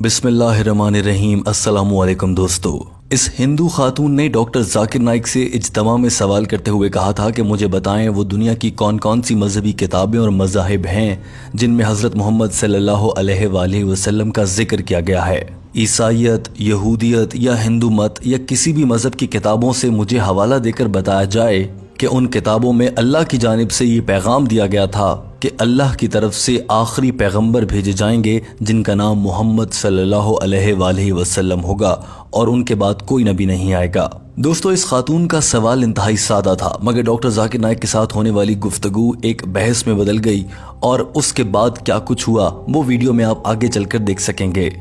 बिस्मिल्लाहिर्रहमानिर्रहीम। अस्सलामु अलैकुम दोस्तों। इस हिंदू खातून ने डॉक्टर जाकिर नाइक से इज्तिमा में सवाल करते हुए कहा था कि मुझे बताएं वो दुनिया की कौन कौन सी मजहबी किताबें और मज़ाहिब हैं जिनमें हज़रत मोहम्मद सल्लल्लाहु अलैहि वसल्लम का जिक्र किया गया है। ईसाईयत, यहूदियत या हिंदू मत या किसी भी मज़हब की किताबों से मुझे हवाला देकर बताया जाए कि उन किताबों में अल्लाह की जानिब से ये पैगाम दिया गया था कि अल्लाह की तरफ से आखिरी पैगंबर भेजे जाएंगे जिनका नाम मोहम्मद सल्लल्लाहु अलैहि वसल्लम होगा और उनके बाद कोई नबी नहीं आएगा। दोस्तों, इस खातून का सवाल इंतहाई सादा था, मगर डॉक्टर जाकिर नाइक के साथ होने वाली गुफ्तगू एक बहस में बदल गई और उसके बाद क्या कुछ हुआ वो वीडियो में आप आगे चलकर देख सकेंगे।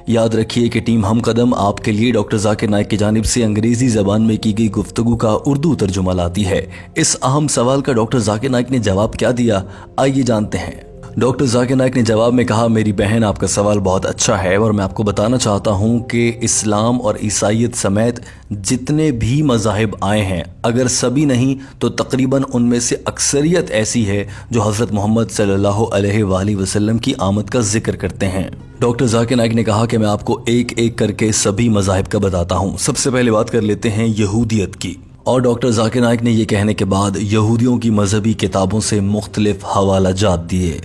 याद रखिए कि टीम हम कदम आपके लिए डॉक्टर जाकिर नाइक की जानिब से अंग्रेजी ज़बान में की गई गुफ्तगू का उर्दू तर्जुमा लाती है। इस अहम सवाल का डॉक्टर जाकिर नाइक ने जवाब क्या दिया, आइए जानते हैं। डॉक्टर जाकिर नाइक ने जवाब में कहा, मेरी बहन, आपका सवाल बहुत अच्छा है और मैं आपको बताना चाहता हूँ कि इस्लाम और ईसाईयत समेत जितने भी मज़ाहिब आए हैं, अगर सभी नहीं तो तकरीबन उनमें से अक्सरियत ऐसी है जो हज़रत मोहम्मद सल्लल्लाहु अलैहि वसल्लम की आमद का जिक्र करते हैं। डॉक्टर जाकिर नाइक ने कहा कि मैं आपको एक एक करके सभी मज़ाहिब का बताता हूँ। सबसे पहले बात कर लेते हैं यहूदियत की। और डॉक्टर जाकिर नाइक ने यह कहने के बाद यहूदियों की मजहबी किताबों से मुख्तलिफ हवाला जात दिए।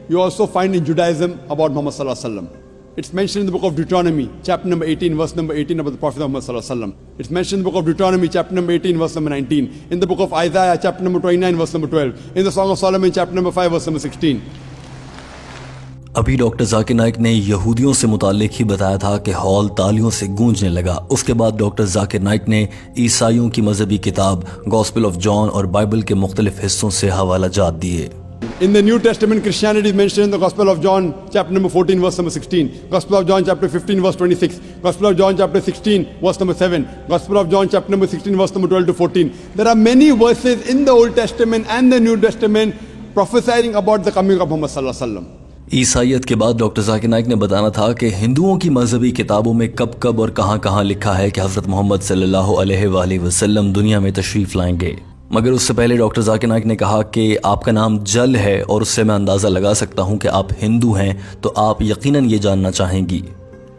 You also find in Judaism about Muhammad sallallahu alaihi wasallam. It's mentioned in the book of Deuteronomy, chapter number 18, verse number 18 about the Prophet Muhammad sallallahu alaihi wasallam. It's mentioned in the book of Deuteronomy, chapter number 18, verse number 19. In the book of Isaiah, chapter number 29, verse number 12. In the Song of Solomon, chapter number 5, verse number 16. अभी doctor Zakir Naik ने यहूदियों से मुताल्लिक ही बताया था कि hall तालियों से गूंजने लगा। उसके बाद डॉक्टर जाकिर नाइक ने ईसाइयों की मजहबी किताब गॉस्पेल ऑफ जॉन और बाइबल के मुख्तलिफ हिस्सों से हवाला जात दिए। In the New Testament, Christianity is mentioned in the Gospel of John, chapter number 14, verse number 16. Gospel of John, chapter 15, verse 26. Gospel of John, chapter 16, verse number 7. Gospel of John, chapter number 16, verse number 12 to 14. There are many verses in the Old Testament and the New Testament prophesying about the coming of Muhammad sallallahu alaihi wasallam. ईसाईयत के बाद doctor Zakir Naik ने बताना था कि हिंदुओं की मजहबी किताबों में कब कब और कहां कहां लिखा है कि हज़रत मोहम्मद सल्लल्लाहु अलैहि वसल्लम दुनिया में तशरीफ लाएंगे। मगर उससे पहले डॉक्टर जाकिर नाइक ने कहा कि आपका नाम जल है और उससे मैं अंदाज़ा लगा सकता हूं कि आप हिंदू हैं, तो आप यकीनन ये जानना चाहेंगी।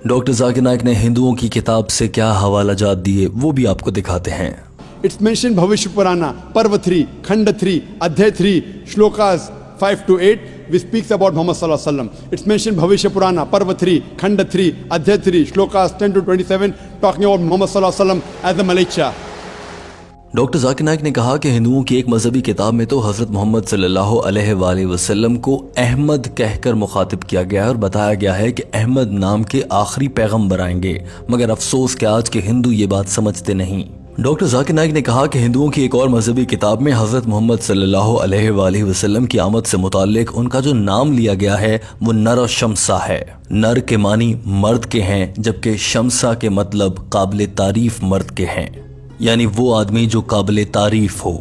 डॉक्टर जाकिर नाइक ने हिंदुओं की किताब से क्या हवाला जात दिए वो भी आपको दिखाते हैं। It's mentioned भविष्य पुराना, पर्व 3, खंड 3, अध्याय 3, shlokas 5 to 8, which speaks about Muhammad sallallahu alaihi wasallam. It's mentioned भविष्य पुराना, पर्व 3, खंड 3, अध्याय 3, shlokas 10 to 27, talking about Muhammad sallallahu alaihi wasallam as the Malaysia. Doctor Zakir Naik ने कहा कि हिंदुओं की एक मजहबी किताब में तो हज़रत मोहम्मद सल्लल्लाहु अलैहि वसल्लम को अहमद कहकर मुखातिब किया गया है और बताया गया है कि अहमद नाम के आखिरी पैगंबर आएंगे, मगर अफसोस कि आज के हिंदू ये बात समझते नहीं। डॉक्टर जाकिर नाइक ने कहा कि हिंदुओं की एक और मजहबी किताब में हज़रत मोहम्मद सल्लल्लाहु अलैहि वसल्लम की आमद से मुताल्लिक उनका जो नाम लिया गया है वो नर और शमसा है। नर के मानी मर्द के हैं, जबकि शमसा के मतलब काबिल तारीफ मर्द के हैं, यानी वो आदमी जो काबिल तारीफ हो।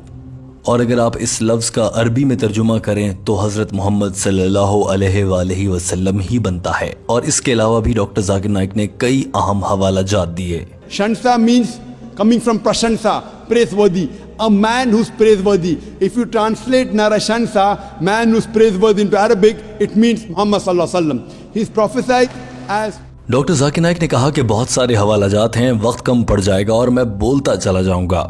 और अगर आप इस लफ्ज़ का अरबी में तर्जुमा करें तो हज़रत मोहम्मद सल्लल्लाहु अलैहि वसल्लम ही बनता है। और इसके अलावा भी डॉक्टर जाकिर नाइक ने कई अहम हवाला जात दिए। Shansa means coming from prashansa, praiseworthy, a man who's praiseworthy. If you translate narashansa, man who's praiseworthy, into Arabic, it means Muhammad sallallahu alaihi wasallam. He's prophesied as doctor Zakir Naik ने कहा कि बहुत सारे हवाला जात हैं, वक्त कम पड़ जाएगा और मैं बोलता चला जाऊंगा,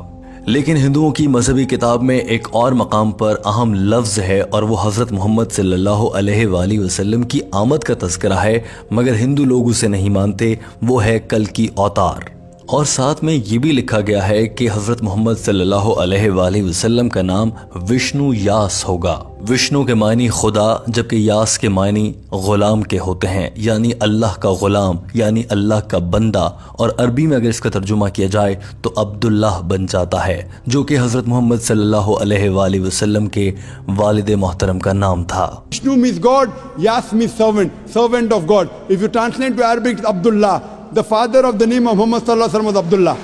लेकिन हिंदुओं की मजहबी किताब में एक और मकाम पर अहम लफ्ज़ है और वो हज़रत मोहम्मद सल्लल्लाहु अलैहि वसल्लम की आमद का तज़किरा है, मगर हिंदू लोग उसे नहीं मानते। वो है कल की अवतार। और साथ में ये भी लिखा गया है कि हज़रत मोहम्मद सल्लल्लाहु अलैहि वसल्लम का नाम विष्णु यास होगा। विष्णु के मायनी खुदा, जबकि यास के मायनी गुलाम के होते हैं, यानी अल्लाह का गुलाम, यानी अल्लाह का बंदा। और अरबी में अगर इसका तर्जुमा किया जाए तो अब्दुल्लाह बन जाता है, जो कि हज़रत मोहम्मद सल्लल्लाहु अलैहि वसल्लम के वालिद मोहतरम का नाम था। Vishnu means God, Yas means servant, servant of God. If you translate to Arabic, it's Abdullah. The father of the name of Muhammad sallallahu alaihi wasallam was Abdullah.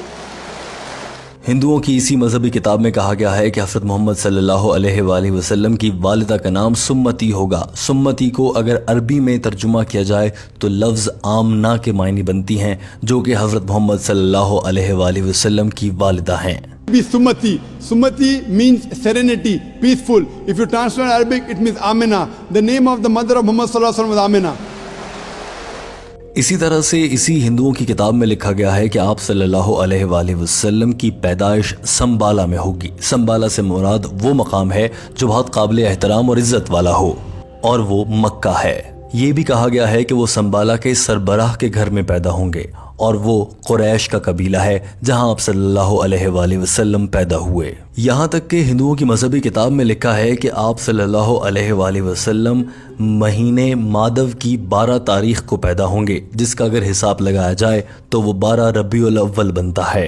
हिंदुओं की इसी मजहबी किताब में कहा गया है कि हज़रत मोहम्मद सल्लल्लाहु अलैहि वसल्लम की वालिदा का नाम सुम्मती होगा। सुम्मती को अगर अरबी में तर्जुमा किया जाए तो लफ्ज़ आमना के मायने बनती हैं, जो कि हज़रत मोहम्मद सल्लल्लाहु अलैहि वसल्लम की वालिदा हैं। Summati. Summati means serenity, peaceful. If you translate Arabic, it means Amina. The name of the mother of Muhammad sallallahu alaihi wasallam was Amina. इसी तरह से इसी हिंदुओं की किताब में लिखा गया है कि आप सल्लल्लाहु अलैहि वालेहि वसल्लम की पैदाइश संबाला में होगी। संबाला से मुराद वो मकाम है जो बहुत काबिल एहतराम और इज्जत वाला हो, और वो मक्का है। ये भी कहा गया है कि वो संबाला के सरबराह के घर में पैदा होंगे, और वो कुरैश का कबीला है जहां आप सल्लल्लाहु अलैहि वालेहि वसल्लम पैदा हुए। यहाँ तक कि हिंदुओं की मजहबी किताब में लिखा है कि आप सल्लल्लाहु अलैहि वालेहि वसल्लम महीने मादव की 12 तारीख को पैदा होंगे, जिसका अगर हिसाब लगाया जाए तो वो 12 रबीउल अव्वल बनता है।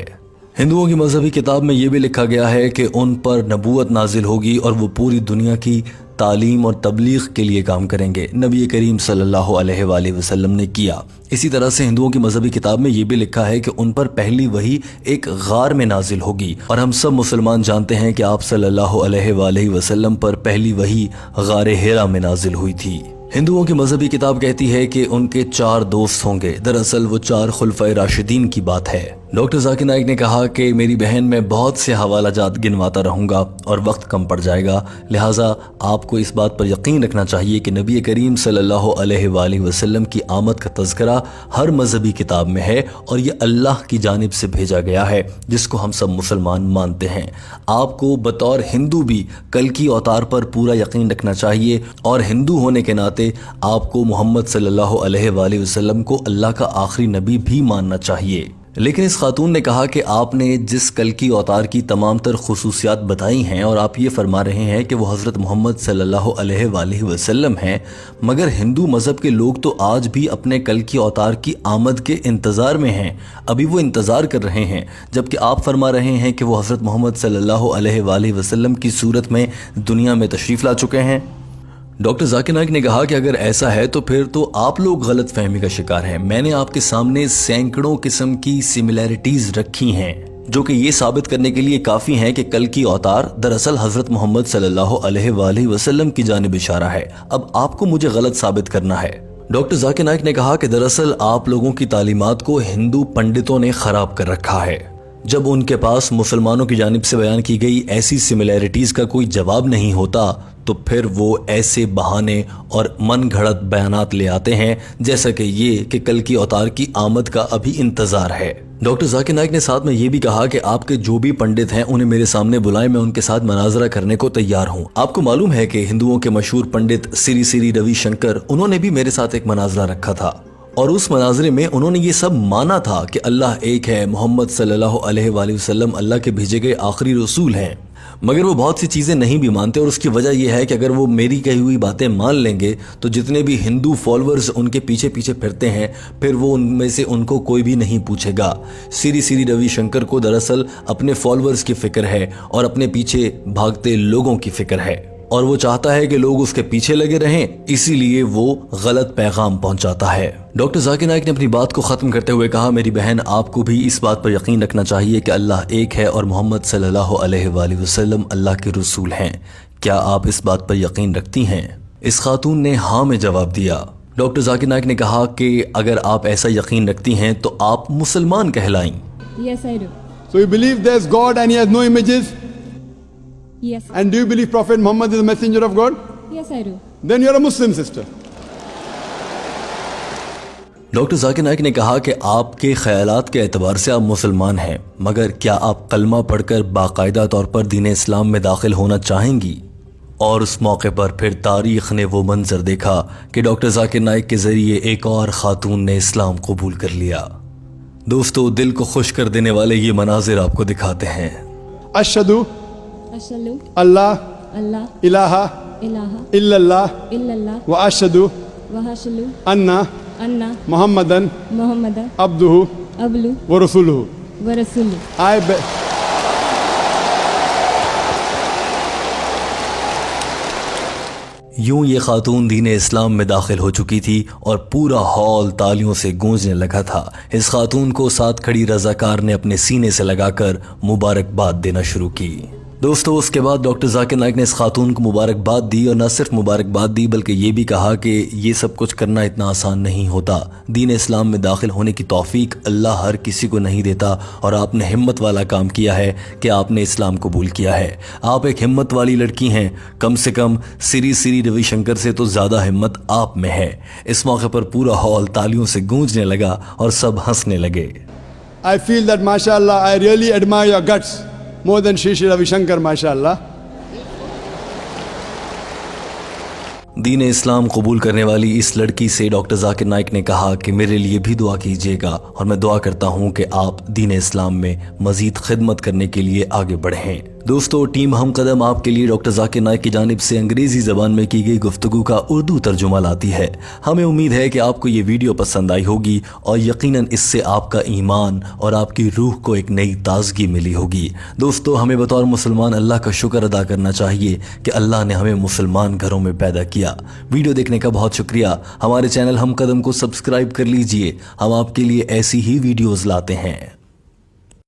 हिंदुओं की मजहबी किताब में ये भी लिखा गया है कि उन पर नबूवत नाजिल होगी और वो पूरी दुनिया की तालीम और तबलीग के लिए काम करेंगे। नबी करीम सल्लल्लाहु अलैहि वालेहि वसल्लम ने किया। इसी तरह से हिंदुओं की मजहबी किताब में ये भी लिखा है कि उन पर पहली वही एक गार में नाजिल होगी, और हम सब मुसलमान जानते हैं कि आप सल्लल्लाहु अलैहि वालेहि वसल्लम पर पहली वही गारे हिरा में नाजिल हुई थी। हिंदुओं की मजहबी किताब कहती है कि उनके 4 दोस्त होंगे। दरअसल वो 4 खुलफाए राशिदीन की बात है। डॉक्टर जाकिर नाइक ने कहा कि मेरी बहन मैं बहुत से हवाला जात गिनवाता रहूंगा और वक्त कम पड़ जाएगा, लिहाजा आपको इस बात पर यकीन रखना चाहिए कि नबी करीम सल्लल्लाहु अलैहि वालेहि वसल्लम की आमद का तज़किरा हर मजहबी किताब में है, और ये अल्लाह की जानिब से भेजा गया है, जिसको हम सब मुसलमान मानते हैं। आपको बतौर हिंदू भी कल की अवतार पर पूरा यकीन रखना चाहिए, और हिंदू होने के नाते आपको मोहम्मद सल्लल्लाहु अलैहि वालेहि वसल्लम को अल्लाह का आखिरी नबी भी मानना चाहिए। लेकिन इस खातून ने कहा कि आपने जिस कल की अवतार की तमाम तर खुसूसियात बताई हैं, और आप ये फरमा रहे हैं कि वो हज़रत मोहम्मद सल्लल्लाहु अलैहि वालेहि वसल्लम हैं, मगर हिंदू मज़हब के लोग तो आज भी अपने कल की अवतार की आमद के इंतज़ार में हैं। अभी वो इंतज़ार कर रहे हैं, जबकि आप फरमा रहे हैं कि वो हज़रत मोहम्मद सल्लल्लाहु अलैहि वालेहि वसल्लम की सूरत में दुनिया में तशरीफ़ ला चुके हैं। डॉक्टर जाकिर नाइक ने कहा कि अगर ऐसा है तो फिर तो आप लोग गलत फहमी का शिकार हैं। मैंने आपके सामने सैकड़ों किस्म की सिमिलैरिटीज रखी हैं, जो कि ये साबित करने के लिए काफ़ी हैं कि कल की अवतार दरअसल हज़रत मोहम्मद सल्लल्लाहु अलैहि वालेहि वसल्लम की जानिब इशारा है। अब आपको मुझे गलत साबित करना है। डॉक्टर जाकिर नाइक ने कहा कि दरअसल आप लोगों की तालीमात को हिंदू पंडितों ने ख़राब कर रखा है। जब उनके पास मुसलमानों की जानिब से बयान की गई ऐसी सिमिलैरिटीज़ का कोई जवाब नहीं होता, तो फिर वो ऐसे बहाने और मन घड़त बयानात ले आते हैं, जैसा कि ये कि कल की अवतार की आमद का अभी इंतज़ार है। डॉक्टर जाकिर नाइक ने साथ में ये भी कहा कि आपके जो भी पंडित हैं उन्हें मेरे सामने बुलाएं, मैं उनके साथ मनाजरा करने को तैयार हूँ। आपको मालूम है कि हिंदुओं के मशहूर पंडित श्री श्री रविशंकर, उन्होंने भी मेरे साथ एक मनाजरा रखा था, और उस मनाजरे में उन्होंने ये सब माना था कि अल्लाह एक है, मोहम्मद सल्लल्लाहु अलैहि वालेहि वसल्लम अल्लाह के भेजे गए आखिरी रसूल हैं। मगर वो बहुत सी चीज़ें नहीं भी मानते, और उसकी वजह यह है कि अगर वो मेरी कही हुई बातें मान लेंगे तो जितने भी हिंदू फॉलोअर्स उनके पीछे पीछे फिरते हैं, फिर वो उनमें से उनको कोई भी नहीं पूछेगा। श्री श्री रविशंकर को दरअसल अपने फॉलोअर्स की फिक्र है और अपने पीछे भागते लोगों की फिक्र है, और वो चाहता है कि लोग उसके पीछे लगे रहें, इसीलिए वो गलत पैगाम पहुंचाता है। डॉक्टर जाकिर नाइक ने अपनी बात को ख़त्म करते हुए कहा, मेरी बहन आपको भी इस बात पर यकीन रखना चाहिए कि अल्लाह एक है और मोहम्मद सल्लल्लाहु अलैहि वालेहि वसल्लम अल्लाह के रसूल हैं। क्या आप इस बात पर यकीन रखती हैं? इस खातून ने हाँ में जवाब दिया। डॉक्टर जाकिर नाइक ने कहा कि अगर आप ऐसा यकीन रखती हैं तो आप मुसलमान कहलाएं। Yes, I do. So you believe there's God and he has no images? Yes. And do you believe Prophet Muhammad is a messenger of God? Yes, I do. Then you're a Muslim, sister. Doctor Zakir Naik ने कहा कि आपके ख्यालात के एतबार से आप मुसलमान हैं, मगर क्या आप कलमा पढ़कर बाकायदा तौर पर दीन इस्लाम में दाखिल होना चाहेंगी? और उस मौके पर फिर तारीख ने वो मंजर देखा कि डॉक्टर जाकिर नाइक के जरिए एक और खातून ने इस्लाम कबूल कर लिया। दोस्तों, दिल को खुश कर देने वाले ये मनाजिर आपको दिखाते हैं। अशहदु Ashhadu अल्लाह Allah इलाहा ilaha इल्लल्लाह illallah व अशहदु wa ashhadu अन्ना anna मुहम्मदन Muhammadan अब्दुहु abdu व रसूलुहु। wa rasuluhu। यूं ये खातून दीन इस्लाम में दाखिल हो चुकी थी और पूरा हॉल तालियों से गूंजने लगा था। इस खातून को साथ खड़ी रजाकार ने अपने सीने से लगाकर मुबारकबाद देना शुरू की। दोस्तों उसके बाद डॉक्टर जाकिर नाइक ने इस खातून को मुबारकबाद दी और न सिर्फ मुबारकबाद दी बल्कि ये भी कहा कि ये सब कुछ करना इतना आसान नहीं होता। दीन इस्लाम में दाखिल होने की तौफीक अल्लाह हर किसी को नहीं देता और आपने हिम्मत वाला काम किया है कि आपने इस्लाम कबूल किया है। आप एक हिम्मत वाली लड़की हैं, कम से कम श्री रविशंकर से तो ज़्यादा हिम्मत आप में है। इस मौके पर पूरा हॉल तालियों से गूंजने लगा और सब हंसने लगे। I feel that, mashallah, I really admire your guts more than Shri Ravi Shankar, mashallah. दीन इस्लाम कबूल करने वाली इस लड़की से डॉक्टर जाकिर नाइक ने कहा कि मेरे लिए भी दुआ कीजिएगा और मैं दुआ करता हूं कि आप दीन इस्लाम में मज़ीद खिदमत करने के लिए आगे बढ़ें। दोस्तों टीम हम कदम आपके लिए डॉक्टर जाकिर नाइक की जानिब से अंग्रेज़ी ज़बान में की गई गुफ्तगू का उर्दू तर्जुमा लाती है। हमें उम्मीद है कि आपको ये वीडियो पसंद आई होगी और यकीनन इससे आपका ईमान और आपकी रूह को एक नई ताजगी मिली होगी। दोस्तों हमें बतौर मुसलमान अल्लाह का शुक्र अदा करना चाहिए कि अल्लाह ने हमें मुसलमान घरों में पैदा किया। वीडियो देखने का बहुत शुक्रिया। हमारे चैनल हम कदम को सब्सक्राइब कर लीजिए, हम आपके लिए ऐसी ही वीडियोज़ लाते हैं।